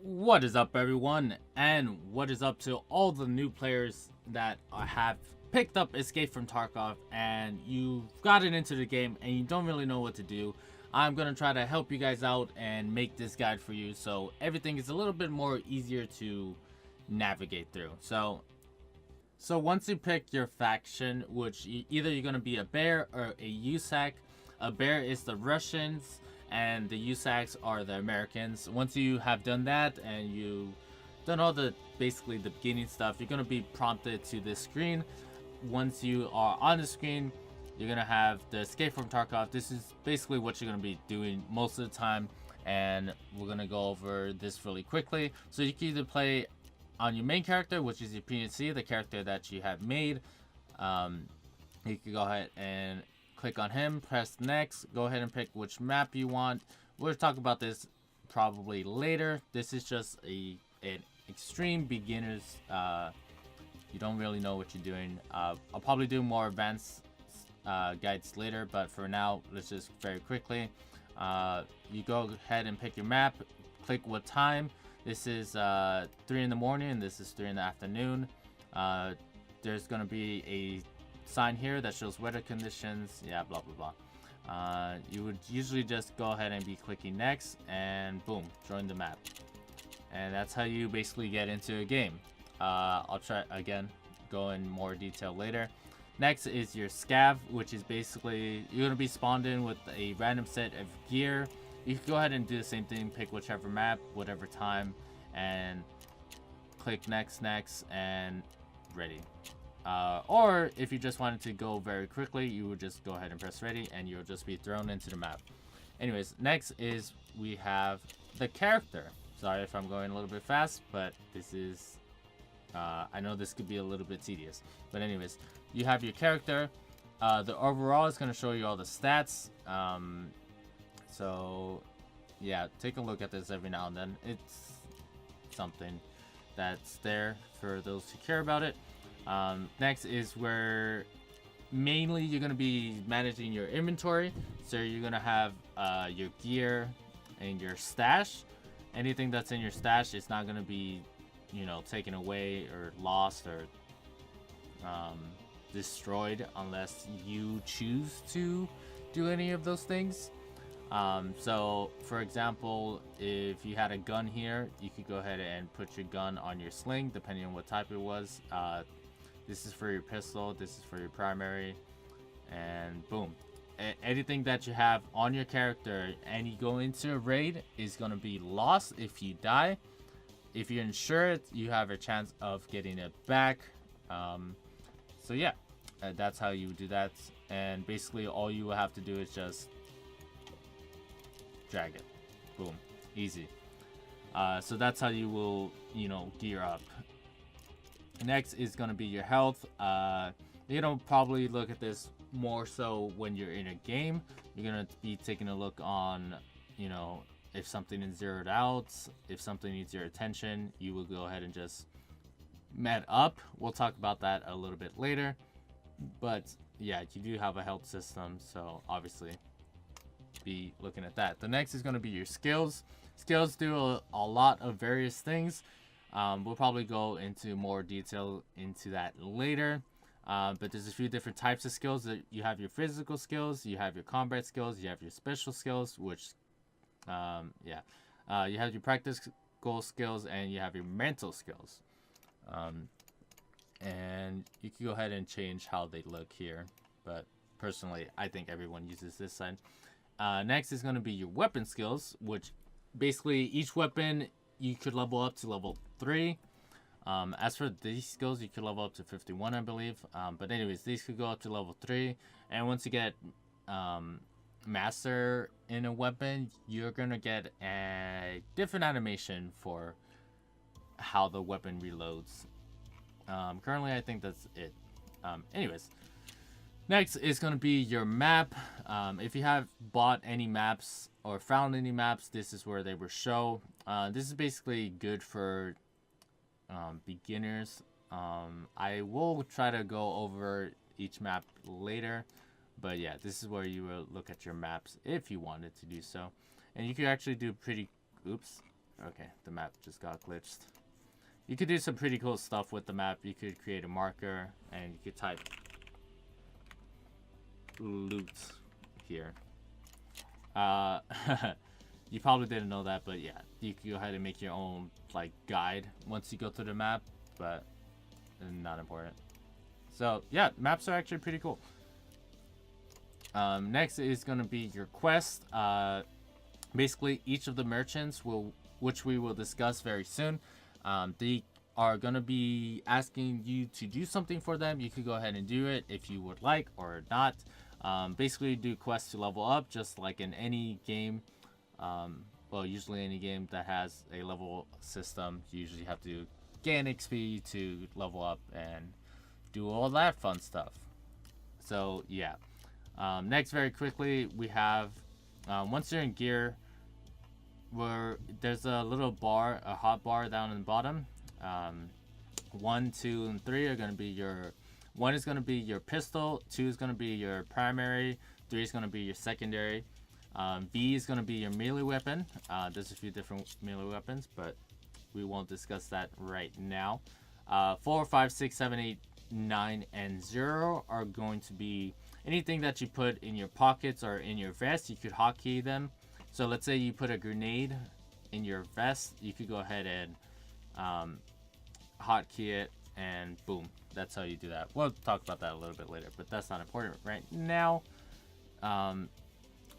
What is up, everyone, and what is up to all the new players that have picked up Escape from Tarkov and you've gotten into the game and you don't really know what to do. I'm going to try to help you guys out and make this guide for you so everything is a little bit more easier to navigate through. So once you pick your faction, which either you're going to be a bear or a USAC. A bear is the Russians and the USACs are the Americans. Once you have done that and you done all the basically the beginning stuff, you're going to be prompted to this screen. Once you are on the screen, you're going to have the Escape from Tarkov. This is basically what you're going to be doing most of the time, and we're going to go over this really quickly. So you can either play on your main character, which is your PNC, the character that you have made. You can go ahead and click on him, press next, go ahead and pick which map you want. We'll talk about this probably later. This is just an extreme beginners. You don't really know what you're doing. I'll probably do more advanced guides later, but for now, let's just very quickly. You go ahead and pick your map, click what time. This is 3 in the morning, this is 3 in the afternoon. There's going to be a sign here that shows weather conditions, yeah, blah blah blah. You would usually just go ahead and be clicking next and boom, join the map, and that's how you basically get into a game. I'll try again, go in more detail later. Next is your Scab, which is basically you're going to be spawned in with a random set of gear. You can go ahead and do the same thing, pick whichever map, whatever time, and click next, and ready. Or if you just wanted to go very quickly, you would just go ahead and press ready and you'll just be thrown into the map. Anyways, next is we have the character. Sorry if I'm going a little bit fast, but this is I know this could be a little bit tedious, but anyways, you have your character. The overall is going to show you all the stats. So yeah, take a look at this every now and then. It's something that's there for those who care about it. Next is where mainly you're going to be managing your inventory. So you're going to have your gear and your stash. Anything that's in your stash is not going to be, you know, taken away or lost or destroyed unless you choose to do any of those things. So for example, if you had a gun here, you could go ahead and put your gun on your sling depending on what type it was. This is for your pistol, this is for your primary, and boom. Anything that you have on your character and you go into a raid is going to be lost if you die. If you insure it, you have a chance of getting it back. So yeah, that's how you do that. And basically all you will have to do is just drag it. Boom. Easy. So that's how you will, you know, gear up. Next is going to be your health. You know, probably look at this more so when you're in a game. You're going to be taking a look on, you know, if something is zeroed out, if something needs your attention, you will go ahead and just med up. We'll talk about that a little bit later. But yeah, you do have a health system, so obviously be looking at that. The next is going to be your skills. Skills do a lot of various things. We'll probably go into more detail into that later. But there's a few different types of skills. That you have your physical skills, you have your combat skills, you have your special skills, which, you have your practical skills, and you have your mental skills. And you can go ahead and change how they look here. But personally, I think everyone uses this side. Next is going to be your weapon skills, which basically each weapon you could level up to level 3. As for these skills, you could level up to 51, I believe. But anyways, these could go up to level 3. And once you get master in a weapon, you're going to get a different animation for how the weapon reloads. Currently, I think that's it. Anyways, next is going to be your map. If you have bought any maps or found any maps, this is where they will show. This is basically good for beginners. I will try to go over each map later, but yeah, this is where you will look at your maps if you wanted to do so. And you can actually do pretty, oops, Okay, the map just got glitched. You could do some pretty cool stuff with the map. You could create a marker and you could type loot here. You probably didn't know that, but yeah, you can go ahead and make your own like guide once you go through the map, but not important. So yeah, maps are actually pretty cool. Next is going to be your quest. Basically, each of the merchants which we will discuss very soon, they are going to be asking you to do something for them. You could go ahead and do it if you would like or not. Basically, do quests to level up, just like in any game. Well, usually any game that has a level system, you usually have to gain XP to level up and do all that fun stuff. So yeah. Next, very quickly, we have once you're in gear, where there's a little bar, a hot bar down in the bottom. 1, 2, and 3 are going to be your. 1 is going to be your pistol. 2 is going to be your primary. 3 is going to be your secondary. B is going to be your melee weapon. There's a few different melee weapons, but we won't discuss that right now. 4, 5, 6, 7, 8, 9, and 0 are going to be anything that you put in your pockets or in your vest. You could hotkey them. So let's say you put a grenade in your vest. You could go ahead and hotkey it, and boom. That's how you do that. We'll talk about that a little bit later, but that's not important right now.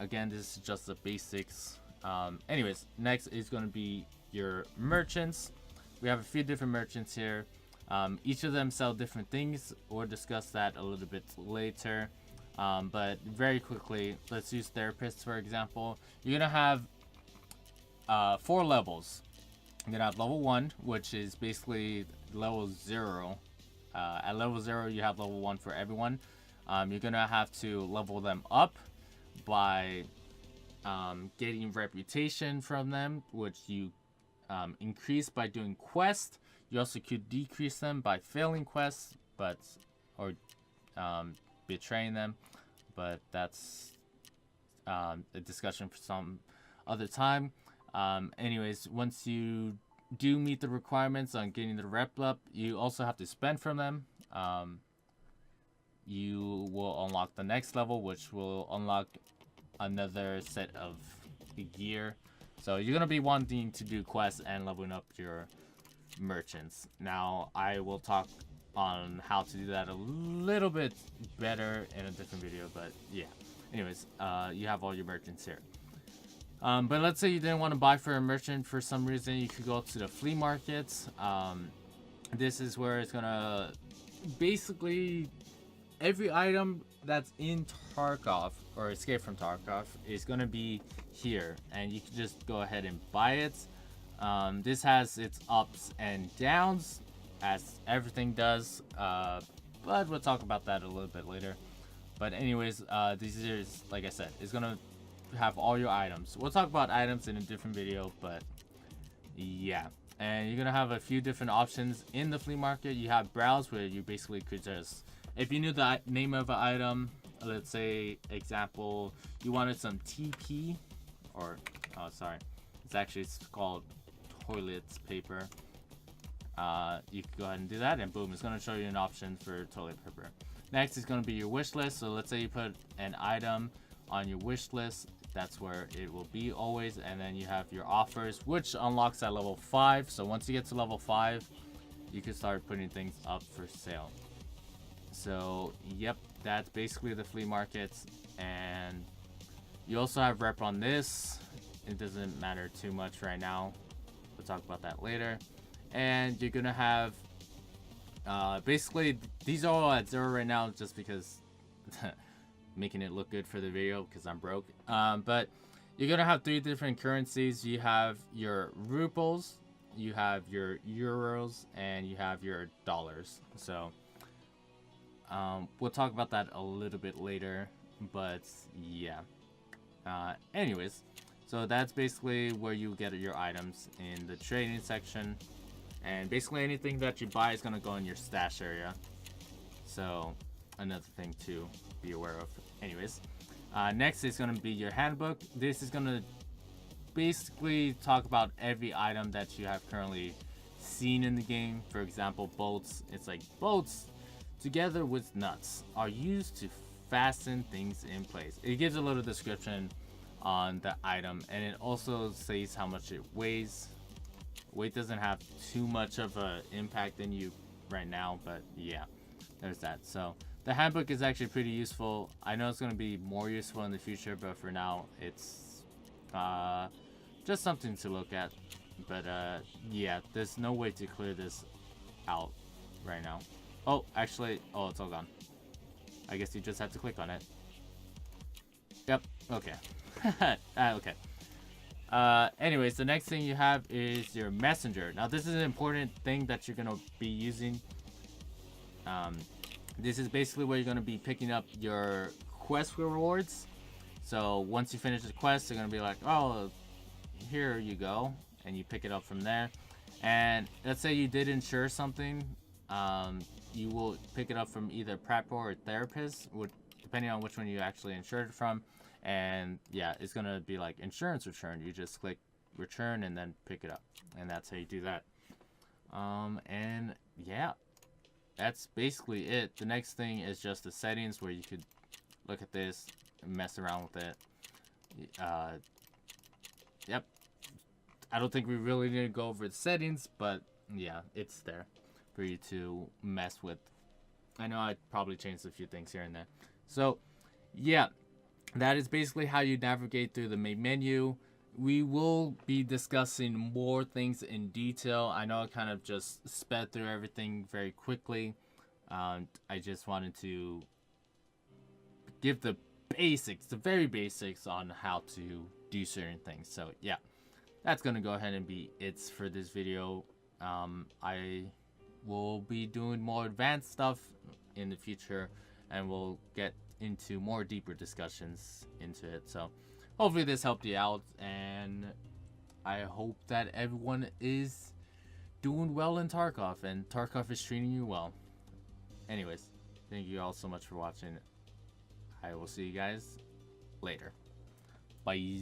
Again, this is just the basics. Anyways, next is going to be your merchants. We have a few different merchants here. Each of them sell different things. We'll discuss that a little bit later. But very quickly, let's use therapists for example. You're going to have 4 levels. You're going to have level 1, which is basically level 0. At level 0, you have level 1 for everyone. You're going to have to level them up by getting reputation from them, which you increase by doing quests. You also could decrease them by failing quests, or betraying them, but that's a discussion for some other time. Anyways, once you do meet the requirements on getting the rep up, you also have to spend from them. You will unlock the next level, which will unlock another set of gear. So you're going to be wanting to do quests and leveling up your merchants. Now, I will talk on how to do that a little bit better in a different video, but yeah. Anyways, you have all your merchants here. But let's say you didn't want to buy for a merchant for some reason, you could go to the flea markets. This is where it's going to basically every item that's in Tarkov or Escape from Tarkov is going to be here, and you can just go ahead and buy it. This has its ups and downs, as everything does, but we'll talk about that a little bit later. But anyways, this is, like I said, is going to have all your items. We'll talk about items in a different video, but yeah. And you're going to have a few different options in the flea market. You have browse, where you basically could just, if you knew the name of an item, let's say, example, you wanted some TP, or, oh, sorry, it's called toilet paper. You can go ahead and do that, and boom, it's going to show you an option for toilet paper. Next is going to be your wish list. So let's say you put an item on your wish list, that's where it will be always. And then you have your offers, which unlocks at level 5. So once you get to level 5, you can start putting things up for sale. So yep, that's basically the flea markets. And you also have rep on this. It doesn't matter too much right now, we'll talk about that later. And you're gonna have basically these are all at 0 right now, just because making it look good for the video, because I'm broke. But you're gonna have 3 different currencies. You have your rubles, you have your euros, and you have your dollars. So we'll talk about that a little bit later, but yeah. Anyways, so that's basically where you get your items in the trading section. And basically anything that you buy is going to go in your stash area. So another thing to be aware of. Anyways, next is going to be your handbook. This is going to basically talk about every item that you have currently seen in the game. For example, bolts. It's like bolts together with nuts are used to fasten things in place. It gives a little description on the item, and it also says how much it weighs. Weight doesn't have too much of an impact in you right now, but yeah, there's that. So the handbook is actually pretty useful. I know it's going to be more useful in the future, but for now it's just something to look at. But yeah, there's no way to clear this out right now. Oh, actually, oh, it's all gone. I guess you just have to click on it. Yep, okay. Okay. Anyways, the next thing you have is your messenger. Now, this is an important thing that you're going to be using. This is basically where you're going to be picking up your quest rewards. So once you finish the quest, they're going to be like, oh, here you go. And you pick it up from there. And let's say you did insure something. You will pick it up from either prep or therapist, depending on which one you actually insured it from. And yeah, it's going to be like insurance return. You just click return and then pick it up. And that's how you do that. And yeah, that's basically it. The next thing is just the settings, where you could look at this and mess around with it. Yep. I don't think we really need to go over the settings, but yeah, it's there for you to mess with. I know I probably changed a few things here and there. So yeah, that is basically how you navigate through the main menu. We will be discussing more things in detail. I know I kind of just sped through everything very quickly. I just wanted to give the basics, the very basics on how to do certain things. So yeah, that's gonna go ahead and be it for this video. I will be doing more advanced stuff in the future, and we'll get into more deeper discussions into it. So hopefully this helped you out, and I hope that everyone is doing well in Tarkov, and Tarkov is treating you well. Anyways, thank you all so much for watching. I will see you guys later. Bye.